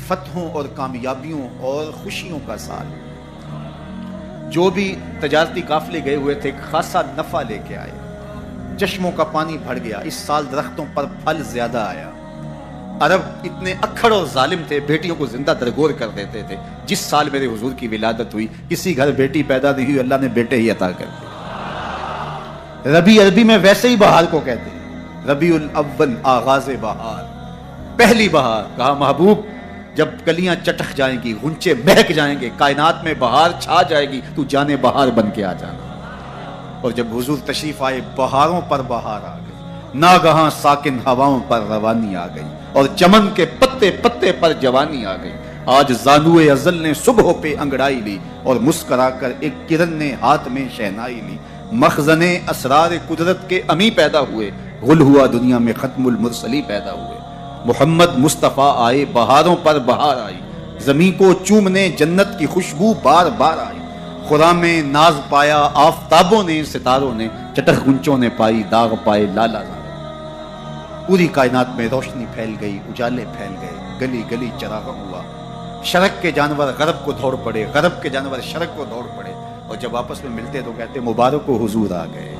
فتحوں اور کامیابیوں اور خوشیوں کا سال. جو بھی تجارتی قافلے گئے ہوئے تھے خاصا نفع لے کے آئے. چشموں کا پانی بڑھ گیا. اس سال درختوں پر پھل زیادہ آیا. عرب اتنے اکھڑ اور ظالم تھے، بیٹیوں کو زندہ درگور کر دیتے تھے. جس سال میرے حضور کی ولادت ہوئی کسی گھر بیٹی پیدا نہیں ہوئی، اللہ نے بیٹے ہی عطا کر دیے. ربیع عربی میں ویسے ہی بہار کو کہتے ہیں، ربیع الاول آغاز بہار، پہلی بہار. کہا محبوب جب کلیاں چٹک جائیں گی، غنچے مہک جائیں گے، کائنات میں بہار چھا جائے گی، تو جانے بہار بن کے آ جانا. اور جب حضور تشریف آئے بہاروں پر بہار آ گئی، ناگہاں ساکن ہواؤں پر روانی آ گئی، اور چمن کے پتے پتے پر جوانی آ گئی. آج زانوئے ازل نے صبح پہ انگڑائی لی، اور مسکرا کر ایک کرن نے ہاتھ میں شہنائی لی. مخزن اسرار قدرت کے امی پیدا ہوئے، غل ہوا دنیا میں ختم المرسلی پیدا ہوئے. محمد مصطفیٰ آئے، بہاروں پر بہار آئی، زمین کو چومنے جنت کی خوشبو بار بار آئی. خرام میں ناز پایا آفتابوں نے، ستاروں نے، چٹخ گنچوں نے پائی داغ پائے لالا زاروں. پوری کائنات میں روشنی پھیل گئی، اجالے پھیل گئے، گلی گلی چراغاں ہوا. شرق کے جانور غرب کو دوڑ پڑے، غرب کے جانور شرق کو دوڑ پڑے. اور جب آپس میں ملتے تو کہتے مبارک و حضور آ گئے،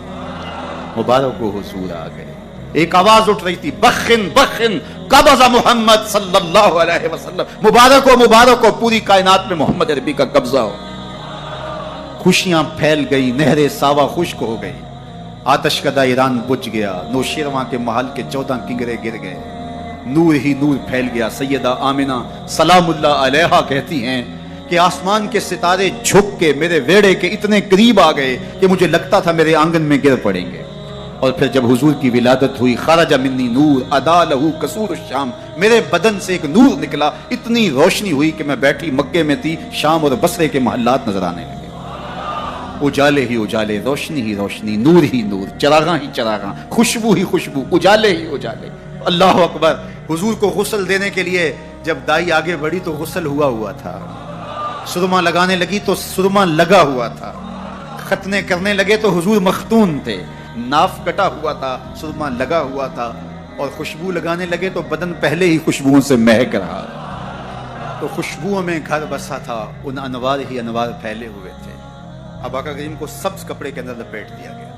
مبارک و حضور آ گئے. ایک آواز اٹھ رہی تھی، بخن بخن قبض محمد صلی اللہ علیہ وسلم. مبارک ہو پوری کائنات میں محمد عربی کا قبضہ ہو. خوشیاں پھیل گئی، نہر ساوا خشک ہو گئی. آتش کدہ ایران بجھ گیا، نوشیرواں کے محل کے 14 کنگرے گر گئے. نور ہی نور پھیل گیا. سیدہ آمنہ سلام اللہ علیہا کہتی ہیں کہ آسمان کے ستارے جھک کے میرے ویڑے کے اتنے قریب آ گئے کہ مجھے لگتا تھا میرے آنگن میں گر پڑیں گے. اور پھر جب حضور کی ولادت ہوئی، خرج منی نور ادا لہو قصور الشام، میرے بدن سے ایک نور نکلا، اتنی روشنی ہوئی کہ میں بیٹھی مکے میں تھی، شام اور بصرے کے محلات نظر آنے لگے. اجالے ہی اجالے، روشنی ہی روشنی، نور ہی نور، چراغاں ہی چراغاں، خوشبو ہی خوشبو، اجالے ہی اجالے. اللہ اکبر. حضور کو غسل دینے کے لیے جب دائی آگے بڑھی تو غسل ہوا تھا. سرما لگانے لگی تو سرما لگا ہوا تھا. ختنے کرنے لگے تو حضور مختون تھے. ناف کٹا ہوا تھا، سرما لگا ہوا تھا. اور خوشبو لگانے لگے تو بدن پہلے ہی خوشبوؤں سے مہک رہا. تو خوشبوؤں میں گھر بسا تھا، ان انوار ہی انوار پھیلے ہوئے تھے. اب آقا کریم کو سبز کپڑے کے اندر لپیٹ دیا گیا.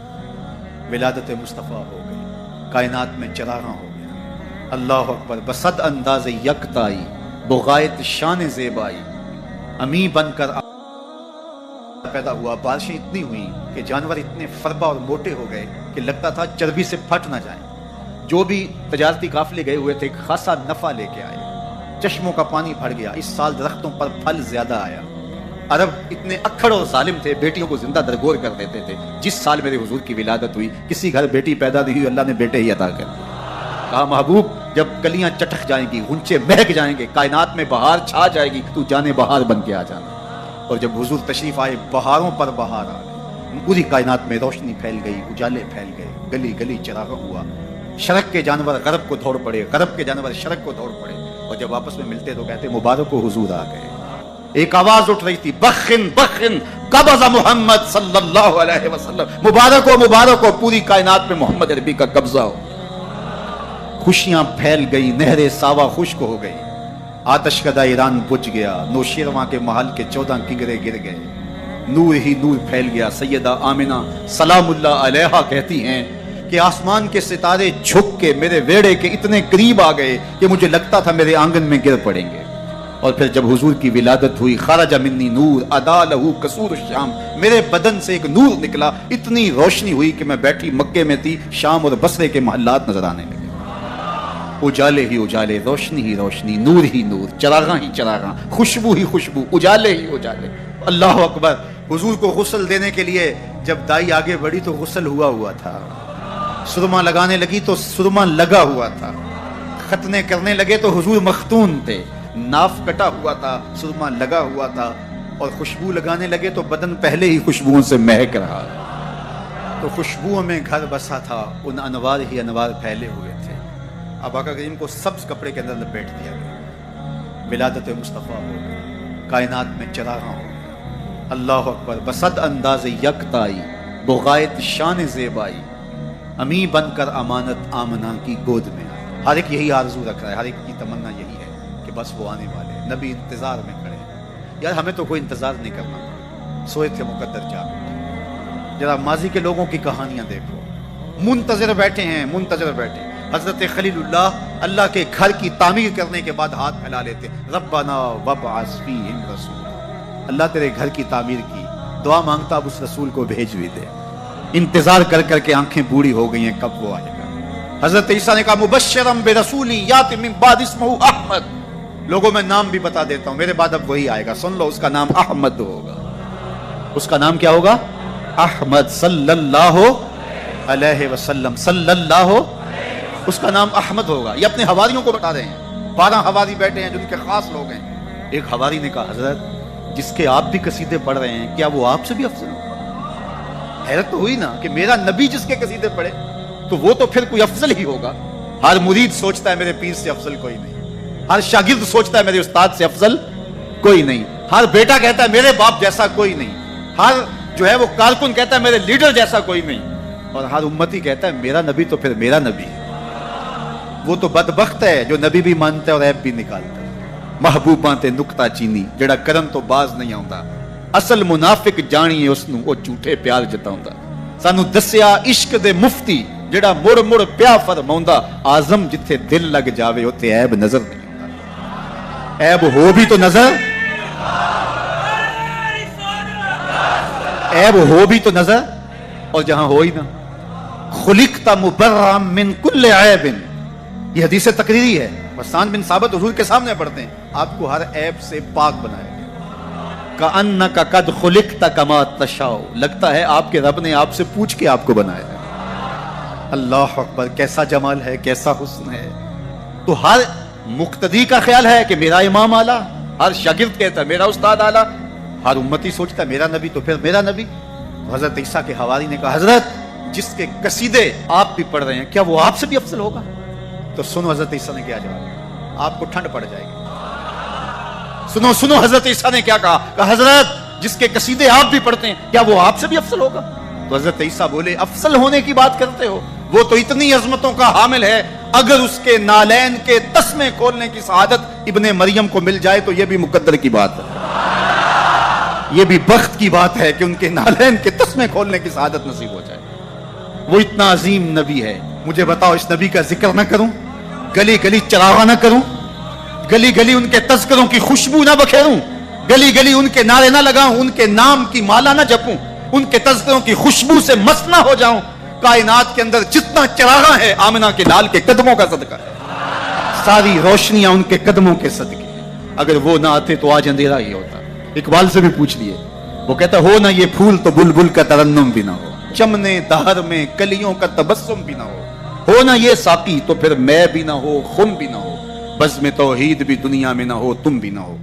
ولادت مصطفیٰ ہو گئی، کائنات میں چراغاں ہو گیا. اللہ اکبر. بصد انداز یکتائی، بغایت شان زیبائی، امی بن کر پیدا ہوا. بارشیں اتنی ہوئیں کہ جانور اتنے فربا اور موٹے ہو گئے کہ لگتا تھا چربی سے پھٹ نہ جائیں. جو بھی تجارتی قافلے گئے ہوئے تھے خاصا نفع لے کے آئے. چشموں کا پانی بڑھ گیا. اس سال درختوں پر پھل زیادہ آیا. عرب اتنے اکھڑ اور ظالم تھے، بیٹیوں کو زندہ درگور کر دیتے تھے. جس سال میرے حضور کی ولادت ہوئی کسی گھر بیٹی پیدا نہیں ہوئی، اللہ نے بیٹے ہی عطا کر دیے. کہا محبوب جب کلیاں چٹک جائیں گی، غنچے مہک جائیں گے، کائنات میں بہار چھا جائے گی، تو جانے بہار بن کے آ جانا. اور جب حضور تشریف آئے بہاروں پر بہار آ گئی. پوری کائنات میں روشنی پھیل گئی، اجالے پھیل گئے، گلی گلی چراغاں ہوا. شرق کے جانور غرب کو دوڑ پڑے، غرب کے جانور شرق کو دوڑ پڑے. اور جب آپس میں ملتے تو کہتے مبارک و حضور آ گئے. ایک آواز اٹھ رہی تھی، بخن بخن قبض محمد صلی اللہ علیہ وسلم. مبارک ہو پوری کائنات میں محمد عربی کا قبضہ ہو. خوشیاں پھیل گئی، نہر ساوا خشک ہو گئی. آتش کدہ ایران بجھ گیا، نوشیرواں کے محل کے 14 کنگرے گر گئے. نور ہی نور پھیل گیا. سیدہ آمنہ سلام اللہ علیہا کہتی ہیں کہ آسمان کے ستارے جھک کے میرے ویڑے کے اتنے قریب آ گئے کہ مجھے لگتا تھا میرے آنگن میں گر پڑیں گے. اور پھر جب حضور کی ولادت ہوئی، خرج منی نور ادا لہو قصور الشام، میرے بدن سے ایک نور نکلا، اتنی روشنی ہوئی کہ میں بیٹھی مکے میں تھی، شام اور بصرے کے محلات نظر آنے لگے. اجالے ہی اجالے، روشنی ہی روشنی، نور ہی نور، چراغاں ہی چراغاں، خوشبو ہی خوشبو، اجالے ہی اجالے. اللہ اکبر. حضور کو غسل دینے کے لیے جب دائی آگے بڑھی تو غسل ہوا تھا. سرما لگانے لگی تو سرما لگا ہوا تھا. ختنے کرنے لگے تو حضور مختون تھے. ناف کٹا ہوا تھا، سرما لگا ہوا تھا. اور خوشبو لگانے لگے تو بدن پہلے ہی خوشبوؤں سے مہک رہا. تو خوشبوؤں میں گھر بسا تھا، ان انوار ہی انوار پھیلے ہوئے تھے. اب آقا کریم کو سبز کپڑے کے اندر لپیٹ دیا گیا. ولادت مصطفیٰ ہو گئی، کائنات میں چراغاں ہو گئی. اللہ اکبر. بصد انداز یکتائی، بغایت شان زیبائی، امی بن کر امانت آمنہ کی گود میں. ہر ایک یہی آرزو رکھ رہا ہے، ہر ایک کی تمنا یہی ہے کہ کہ بس وہ آنے والے ہیں، نبی انتظار میں کھڑے ہیں۔ یار ہمیں تو کوئی انتظار نہیں کرنا، سوئے تھے مقدر جاگ اٹھے۔ ذرا ماضی کے لوگوں کی کہانیاں دیکھو، منتظر بیٹھے ہیں، منتظر بیٹھے۔ حضرت خلیل اللہ کے گھر کی تعمیر کرنے کے بعد ہاتھ پھیلا لیتے، ربنا وابعث فیہم رسولا، اللہ تیرے گھر کی تعمیر کی، دعا مانگتا اب اس رسول کو بھیج بھی دے۔ انتظار کر کر کے آنکھیں بوڑھی ہو گئی ہیں، کب وہ آئے گا۔ حضرت عیسیٰ نے کہا مبشرم برسول یاتی من بعد اسمہ احمد، لوگوں میں نام بھی بتا دیتا ہوں، میرے بعد اب وہی آئے گا، سن لو، اس کا نام احمد ہوگا۔ اس کا نام کیا ہوگا؟ احمد صلی اللہ علیہ وسلم، صلی اللہ، اس کا نام احمد ہوگا۔ یہ اپنے حواریوں کو بتا رہے ہیں، 12 حواری بیٹھے ہیں جن کے خاص لوگ ہیں۔ ایک حواری نے کہا حضرت جس کے آپ بھی قصیدے پڑھ رہے ہیں کیا وہ آپ سے بھی افضل ہو؟ حیرت تو ہوئی نا کہ میرا نبی جس کے قصیدے پڑھے تو وہ تو پھر کوئی افضل ہی ہوگا۔ ہر مرید سوچتا ہے میرے پیر سے افضل کوئی نہیں، ہر شاگرد سوچتا ہے میرے استاد سے افضل کوئی نہیں، ہر بیٹا کہتا ہے میرے باپ جیسا کوئی نہیں، ہر جو ہے وہ کارکن کہتا ہے میرے لیڈر جیسا کوئی نہیں، اور ہر امتی کہتا ہے میرا نبی تو پھر میرا نبی ہے۔ وہ تو بدبخت ہے جو نبی بھی مانتا ہے اور عیب بھی نکالتا ہے۔ محبوباں تے نکتہ چینی جڑا کرن تو باز نہیں آਉਂدا، اصل منافق جانیے اس نوں او جھوٹے پیار جتاوندا۔ سانو دسیا عشق دے مفتی جڑا مڑ مڑ پیا فرماوندا، اعظم جتھے دل لگ جاوے اوتھے عیب نظر نہیں آوندا۔ عیب ہو بھی تو نظر، عیب ہو بھی تو نظر، اور جہاں ہو ہی نہ۔ خلقت مبرأ من کل عیب، یہ حدیث تقریری ہے، حسان بن ثابت حضور کے سامنے پڑھتے ہیں، آپ کو ہر عیب سے پاک بنایا گیا۔ کأنک قد خلقت کما تشاء، لگتا ہے آپ کے رب نے آپ سے پوچھ کے آپ کو بنایا ہے۔ اللہ اکبر، کیسا جمال ہے، کیسا حسن ہے۔ تو ہر مقتدی کا خیال ہے کہ میرا امام اعلیٰ، ہر شاگرد کہتا ہے میرا استاد اعلیٰ، ہر امتی سوچتا ہے میرا نبی تو پھر میرا نبی۔ حضرت عیسیٰ کے حواری نے کہا حضرت جس کے قصیدے آپ بھی پڑھ رہے ہیں کیا وہ آپ سے بھی افضل ہوگا؟ تو سنو حضرت عیسیٰ نے کیا جواب، آپ کو ٹھنڈ پڑ جائے گی۔ سنو سنو حضرت عیسیٰ نے کیا کہا حضرت جس کے قصیدے آپ بھی پڑھتے ہیں کیا وہ آپ سے بھی افضل ہوگا؟ تو حضرت عیسیٰ بولے افضل ہونے کی بات کرتے ہو، وہ تو اتنی عظمتوں کا حامل ہے، اگر اس کے نالین کے تسمے کھولنے کی سعادت ابن مریم کو مل جائے تو یہ بھی مقدر کی بات ہے، یہ بھی بخت کی بات ہے کہ ان کے نالین کے تسمے کھولنے کی سعادت نصیب ہو جائے۔ وہ اتنا عظیم نبی ہے، مجھے بتاؤ اس نبی کا ذکر نہ کروں، گلی گلی چراغاں نہ کروں، گلی گلی ان کے تذکروں کی خوشبو نہ بکھیروں، گلی گلی ان کے نعرے نہ لگاؤں، ان کے نام کی مالا نہ جپوں، ان کے تذکروں کی خوشبو سے مست نہ ہو جاؤں؟ کائنات کے اندر جتنا چراغاں ہے آمنہ کے لال کے قدموں کا صدقہ ہے، ساری روشنیاں ان کے قدموں کے صدقے، اگر وہ نہ آتے تو آج اندھیرا ہی ہوتا۔ اقبال سے بھی پوچھ لیے، وہ کہتا ہو نہ یہ پھول تو بلبل کا ترنم بھی نہ ہو، چمنے دہر میں کلیوں کا تبسم بھی نہ ہو نہ یہ ساقی تو پھر میں بھی نہ ہو، خم بھی نہ ہو، بزم توحید بھی دنیا میں نہ ہو، تم بھی نہ ہو،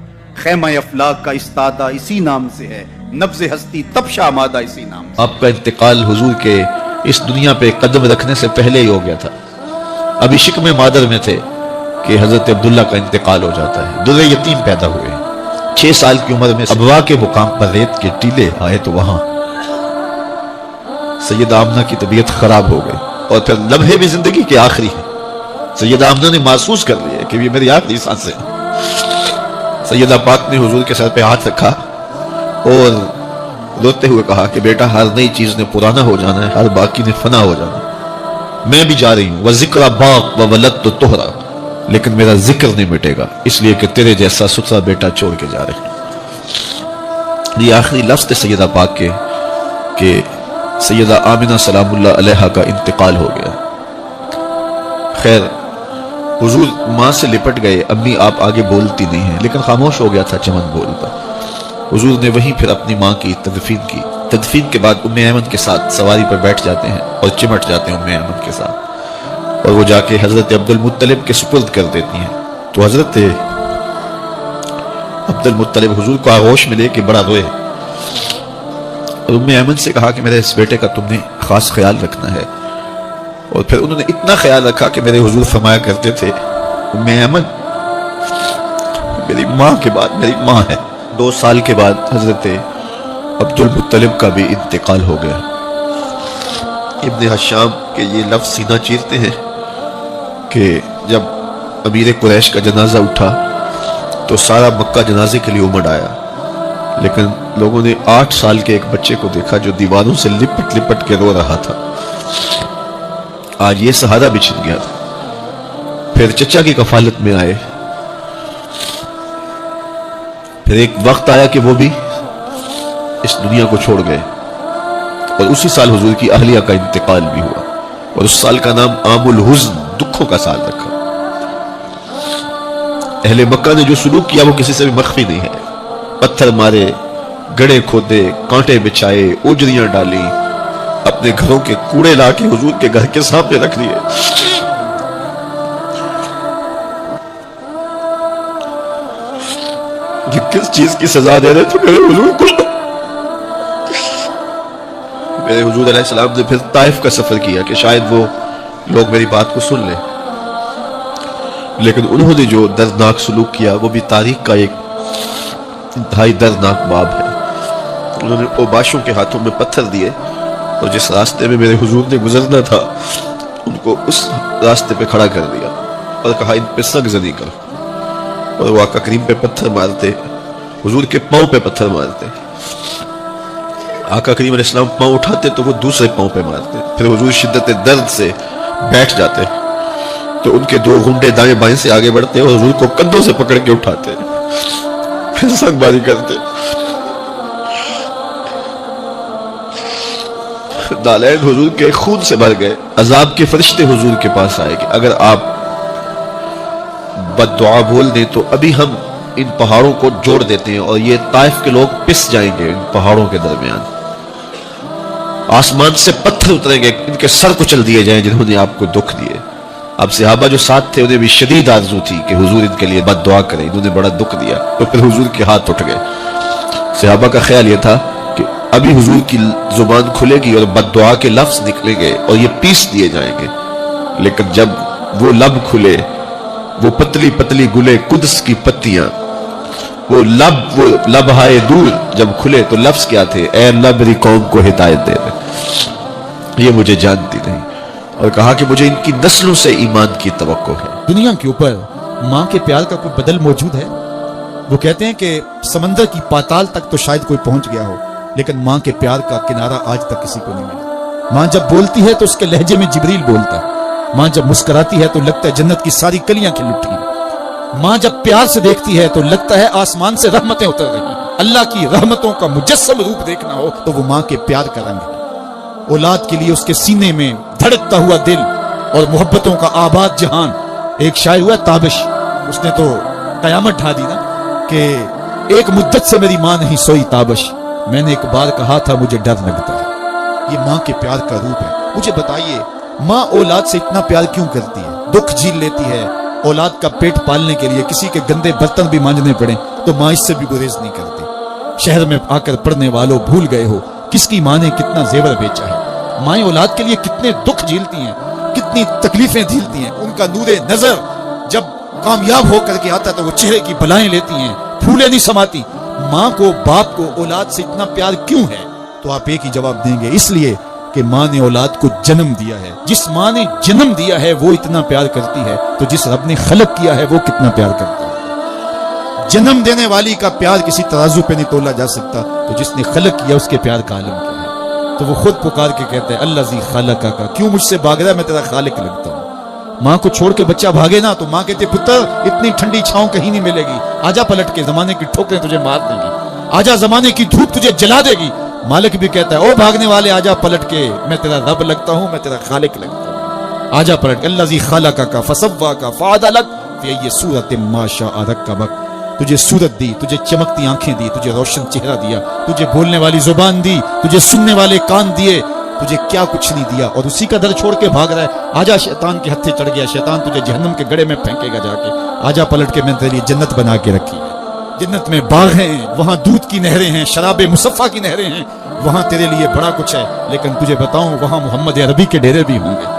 خیمہ افلاک کا استادہ اسی نام سے ہے، نبض ہستی تب آمادہ اسی نام سے۔ آپ کا انتقال حضور کے اس دنیا پہ قدم رکھنے سے پہلے ہی ہو گیا تھا، ابھی شکم مادر میں تھے کہ حضرت عبداللہ کا انتقال ہو جاتا ہے، در یتیم پیدا ہوئے، 6 سال کی عمر میں ابوا کے مقام پر ریت کے ٹیلے آئے تو وہاں سیدہ آمنہ کی طبیعت خراب ہو گئی، اور پھر لمحے بھی زندگی کے آخری ہیں، سیدہ آمنہ نے محسوس کر لیا کہ یہ میری آخری سانس ہے۔ سیدہ پاک نے حضور کے سر پہ ہاتھ رکھا اور روتے ہوئے کہا کہ بیٹا ہر نئی چیز نے پرانا ہو جانا ہے، ہر باقی نے فنا ہو جانا ہے، میں بھی جا رہی ہوں، وَذِكْرَ بَاقْ وَوَلَدْتُ طُهْرًا، لیکن میرا ذکر نہیں مٹے گا، اس لیے کہ تیرے جیسا ستھرا بیٹا چھوڑ کے جا رہے ہیں۔ یہ آخری لفظ تھے سیدہ پاک کے کہ سیدہ آمنہ سلام اللہ علیہا کا انتقال ہو گیا۔ خیر حضور ماں سے لپٹ گئے، امی آپ آگے بولتی نہیں ہیں، لیکن خاموش ہو گیا تھا چمن بول پر۔ حضور نے وہیں پھر اپنی ماں کی تدفین کی، تدفین کے بعد ام ایمن کے ساتھ سواری پر بیٹھ جاتے ہیں اور چمٹ جاتے ہیں ام ایمن کے ساتھ، اور وہ جا کے حضرت عبد المطلب کے سپرد کر دیتی ہیں۔ تو حضرت عبد المطلب حضور کو آغوش میں لے کے بڑا روئے، اور ام ایمن سے کہا کہ میرے اس بیٹے کا تم نے خاص خیال رکھنا ہے، اور پھر انہوں نے اتنا خیال رکھا کہ میرے حضور فرمایا کرتے تھے ام ایمن میری ماں کے بعد میری ماں ہے۔ 2 سال کے بعد حضرت عبد المطلب کا بھی انتقال ہو گیا۔ ابن حشام کے یہ لفظ سینہ چیرتے ہیں کہ جب امیر قریش کا جنازہ اٹھا تو سارا مکہ جنازے کے لیے امڑ آیا، لیکن لوگوں نے 8 سال کے ایک بچے کو دیکھا جو دیواروں سے لپٹ لپٹ کے رو رہا تھا۔ آج یہ سہارا بھی چھن گیا تھا۔ پھر چچا کی کفالت میں آئے، پھر ایک وقت آیا کہ وہ بھی اس دنیا کو چھوڑ گئے، اور اسی سال حضور کی اہلیہ کا انتقال بھی ہوا، اور اس سال کا نام عام الحزن، دکھوں کا سال رکھا۔ اہل مکہ نے جو سلوک کیا وہ کسی سے بھی مخفی نہیں ہے۔ پتھر مارے، گڑھے کھودے، کانٹے بچھائے، اوجریاں ڈالی، اپنے گھروں کے کوڑے لا کے حضور کے گھر کے سامنے رکھ لیے۔ یہ کس چیز کی سزا دے رہے تھے میرے حضور کو؟ میرے حضور علیہ السلام نے پھر طائف کا سفر کیا کہ شاید وہ لوگ میری بات کو سن لیں، لیکن انہوں نے جو دردناک سلوک کیا وہ بھی تاریخ کا ایک انتہائی دردناک باب ہے۔ انہوں نے اوباشوں کے ہاتھوں میں پتھر دیے، اور جس راستے میں میرے حضور نے گزرنا تھا ان کو اس راستے پہ کھڑا کر دیا اور کہا ان پہ سنگ زنی کرو، اور وہ آقا کریم پہ پتھر مارتے، حضور کے پاؤں پہ پتھر مارتے۔ آقا کریم علیہ السلام پاؤں اٹھاتے تو وہ دوسرے پاؤں پہ مارتے، پھر حضور شدت درد سے بیٹھ جاتے تو ان کے 2 گھنٹے دائیں بائیں سے آگے بڑھتے اور حضور کو کندھوں سے پکڑ کے اٹھاتے، پھر سنگ باری کرتے۔ نالین حضور کے خون سے بھر گئے۔ عذاب کے فرشتے حضور کے پاس آئے کہ اگر آپ بد دعا بول دیں تو ابھی ہم ان پہاڑوں کو جوڑ دیتے ہیں اور یہ طائف کے لوگ پس جائیں گے ان پہاڑوں کے درمیان، آسمان سے پتھر اتریں گے، ان کے سر کچل دیے جائیں جنہوں نے آپ کو دکھ دیے۔ اب صحابہ جو ساتھ تھے انہیں بھی شدید آرزو تھی کہ حضور ان کے لیے بد دعا کریں، انہوں نے بڑا دکھ دیا، تو پھر حضور کے ہاتھ اٹھ گئے۔ صحابہ کا خیال یہ تھا کہ ابھی حضور کی زبان کھلے گی اور بد دعا کے لفظ نکلیں گے اور یہ پیس دیے جائیں گے، لیکن جب وہ لب کھلے، وہ پتلی پتلی گلے قدس کی پتیاں، وہ لب ہائے دور جب کھلے تو لفظ کیا تھے؟ اے اللہ میری قوم کو ہدایت دے دے، یہ مجھے جانتی نہیں، اور کہا کہ مجھے ان کی نسلوں سے ایمان کی توقع ہے۔ دنیا کے اوپر ماں کے پیار کا کوئی بدل موجود ہے؟ وہ کہتے ہیں کہ سمندر کی پاتال تک تو شاید کوئی پہنچ گیا ہو، لیکن ماں کے پیار کا کنارہ آج تک کسی کو نہیں ملا۔ ماں جب بولتی ہے تو اس کے لہجے میں جبریل بولتا ہے، ماں جب مسکراتی ہے تو لگتا ہے جنت کی ساری کلیاں کھل اٹھی ہیں، ماں جب پیار سے دیکھتی ہے تو لگتا ہے آسمان سے رحمتیں اتر رہی ہیں۔ اللہ کی رحمتوں کا مجسم روپ دیکھنا ہو تو وہ ماں کے پیار کا رنگ ہے۔ اولاد کے لیے اس کے سینے میں دھڑکتا ہوا دل اور محبتوں کا آباد جہان۔ ایک شاعر ہوا تابش، اس نے تو قیامت ڈھا دی نا کہ ایک مدت سے میری ماں نہیں سوئی تابش، میں نے ایک بار کہا تھا مجھے ڈر لگتا ہے۔ یہ ماں کے پیار کا روپ ہے۔ مجھے بتائیے ماں اولاد سے اتنا پیار کیوں کرتی ہے؟ دکھ جھیل لیتی ہے، اولاد کا پیٹ پالنے کے لیے کسی کے گندے برتن بھی مانجنے پڑے تو ماں اس سے بھی گریز نہیں کرتی۔ شہر میں آ کر پڑھنے والوں بھول گئے ہو کس کی ماں نے کتنا زیور بیچا ہے۔ مائیں اولاد کے لیے کتنے دکھ جھیلتی ہیں، کتنی تکلیفیں جھیلتی ہیں۔ ان کا نور نظر جب کامیاب ہو کر کے آتا تو وہ چہرے کی بلائیں لیتی ہیں، پھولیں نہیں سماتی۔ ماں کو، باپ کو اولاد سے اتنا پیار کیوں ہے؟ تو آپ ایک ہی جواب دیں گے، اس لیے کہ ماں نے اولاد کو جنم دیا ہے۔ جس ماں نے جنم دیا ہے وہ اتنا پیار کرتی ہے تو جس رب نے خلق کیا ہے وہ کتنا پیار کرتا ہے۔ جنم دینے والی کا پیار کسی ترازو پہ نہیں تولا جا سکتا، تو جس نے خلق کیا اس کے پیار کا عالم کیا ہے؟ تو وہ خود پکار کے کہتے ہیں اللہ ذی خالقہ کا، کیوں مجھ سے بھاگ رہا ہے، میں تیرا خالق لگتا ہوں۔ ماں کو چھوڑ کے بچہ بھاگے نا تو ماں کہتے پتر اتنی ٹھنڈی چھاؤں کہیں نہیں ملے گی، آجا پلٹ کے، زمانے کی ٹھوکریں تجھے مار دیں گی، آجا زمانے کی دھوپ تجھے جلا دے گی۔ مالک بھی کہتا ہے او بھاگنے والے آجا پلٹ کے، میں تیرا رب لگتا ہوں، میں تیرا خالق لگتا ہوں، آجا پلٹ کے۔ اللہ ذی خالقہ کا فسوا کا فعدلک فی ای صورت ما شاء رکبک، تجھے صورت دی، تجھے چمکتی آنکھیں دی، تجھے روشن چہرہ دیا، تجھے بولنے والی زبان دی، تجھے سننے والے کان دیے، تجھے کیا کچھ نہیں دیا، اور اسی کا در چھوڑ کے بھاگ رہا ہے۔ آجا شیطان کے ہتھے چڑھ گیا، شیطان تجھے جہنم کے گڑھے میں پھینکے گا جا کے، آجا پلٹ کے، میں تیرے لیے جنت بنا کے رکھی ہے۔ جنت میں باغ ہیں، وہاں دودھ کی نہریں ہیں، شراب مصفہ کی نہریں ہیں، وہاں تیرے لیے بڑا کچھ ہے، لیکن تجھے بتاؤں وہاں محمد عربی کے ڈیرے بھی ہوں گے۔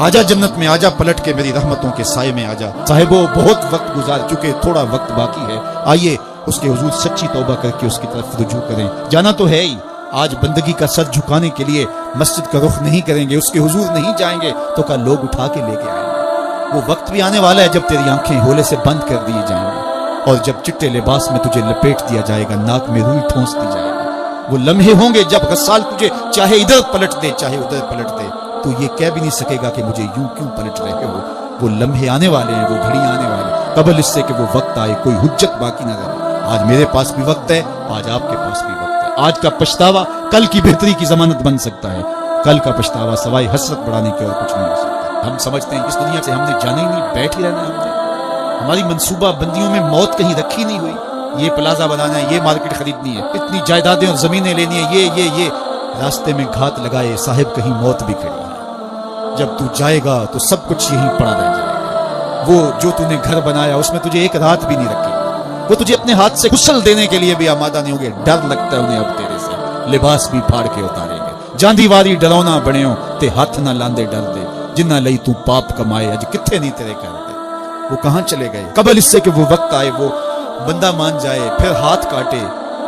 آجا جنت میں، آجا پلٹ کے میری رحمتوں کے سائے میں آجا۔ صاحبو بہت وقت گزار چکے، تھوڑا وقت باقی ہے، آئیے اس کے حضور سچی توبہ کر کے اس کی طرف رجوع کریں۔ جانا تو ہے ہی، آج بندگی کا سر جھکانے کے لیے مسجد کا رخ نہیں کریں گے، اس کے حضور نہیں جائیں گے تو کل لوگ اٹھا کے لے کے آئیں گے۔ وہ وقت بھی آنے والا ہے جب تیری آنکھیں ہولے سے بند کر دی جائیں گی، اور جب چٹے لباس میں تجھے لپیٹ دیا جائے گا، ناک میں روئی ٹھونس دی جائے گی، وہ لمحے ہوں گے جب غسال تجھے چاہے ادھر پلٹ دے چاہے ادھر پلٹ دے، تو یہ کہہ بھی نہیں سکے گا کہ مجھے یوں کیوں پلٹ رہے ہو۔ وہ لمحے آنے والے ہیں، وہ گھڑی آنے والے ہیں، قبل اس سے کہ وہ وقت آئے کوئی حجت باقی نہ رہے۔ آج میرے پاس بھی وقت ہے، آج آپ کے پاس بھی وقت ہے۔ آج کا پچھتاوا کل کی بہتری کی ضمانت بن سکتا ہے، کل کا پچھتاوا سوائے حسرت بڑھانے کے اور کچھ نہیں ہو سکتا۔ ہم سمجھتے ہیں اس دنیا سے ہم نے جانا ہی نہیں، بیٹھ ہی رہنا ہے، ہماری منصوبہ بندیوں میں موت کہیں رکھی نہیں ہوئی، یہ پلازا بنانا ہے، یہ مارکیٹ خریدنی ہے، اتنی جائیدادیں اور زمینیں لینی ہے، یہ راستے میں گھات لگائے صاحب کہیں موت بھی کھڑی ہے۔ جب تو جائے گا تو سب کچھ یہیں پڑا رہ جائے گا۔ وہ جو تو نے گھر بنایا اس میں تجھے ایک رات بھی نہیں رکھے، وہ تجھے اپنے ہاتھ سے غسل دینے کے لیے بھی آمادہ نہیں ہوگے، ڈر لگتا ہے انہیں اب تیرے سے، لباس بھی پھاڑ کے اتاریں گے۔ جاندی واری ڈرونا بنیو تے ہاتھ نہ لاندے ڈر دے، جنہ لئی تو پاپ کمائے اج کتھے نہیں تیرے کر دے۔ وہ کہاں چلے گئے؟ قبل اس سے کہ وہ وقت آئے، وہ بندہ مان جائے پھر ہاتھ کاٹے،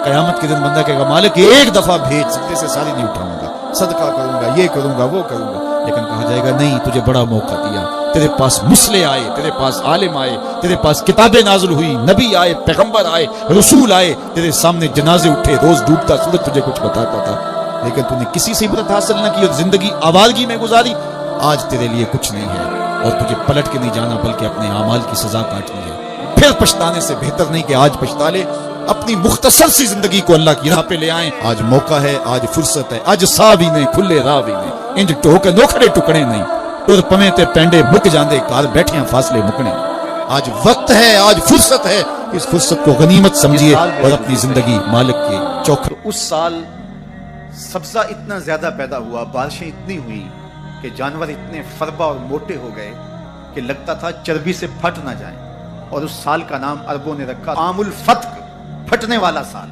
قیامت کے دن بندہ کہے گا مالک ایک دفعہ بھیج، سکتے سے ساری نہیں اٹھاؤں گا، صدقہ کروں گا، یہ کروں گا، وہ کروں گا، لیکن کہا جائے گا نہیں، تجھے بڑا موقع دیا، تیرے پاس مسلح آئے، تیرے پاس عالم آئے، تیرے پاس کتابیں نازل ہوئی، نبی آئے، پیغمبر آئے، رسول آئے، تیرے سامنے جنازے اٹھے، روز ڈوبتا سورج تجھے کچھ بتاتا تھا، لیکن تو نے کسی سے عبرت حاصل نہ کی اور زندگی آوارگی میں گزاری۔ آج تیرے لیے کچھ نہیں ہے اور تجھے پلٹ کے نہیں جانا بلکہ اپنے اعمال کی سزا کاٹنی ہے۔ پھر پچھتانے سے بہتر نہیں کہ آج پچھتا لے، اپنی مختصر سی زندگی کو اللہ کی راہ پہ لے آئیں۔ آج موقع ہے، آج فرصت ہے، آج سا بھی نہیں کھلے راہ بھی نہیں، انج ٹوک نوکھڑے ٹکڑے نہیں، اور پمیں تے پینڈے مک جاندے کار بیٹھیاں فاصلے مکنے۔ آج وقت ہے، آج فرصت ہے، اس فرصت کو غنیمت سمجھیے اور اپنی زندگی مالک کے چوکھر۔ اس سال سبزہ اتنا زیادہ پیدا ہوا، بارشیں اتنی ہوئی کہ جانور اتنے فربا اور موٹے ہو گئے کہ لگتا تھا چربی سے پھٹ نہ جائیں، اور اس سال کا نام عربوں نے رکھا عام الفتق، پھٹنے والا سال۔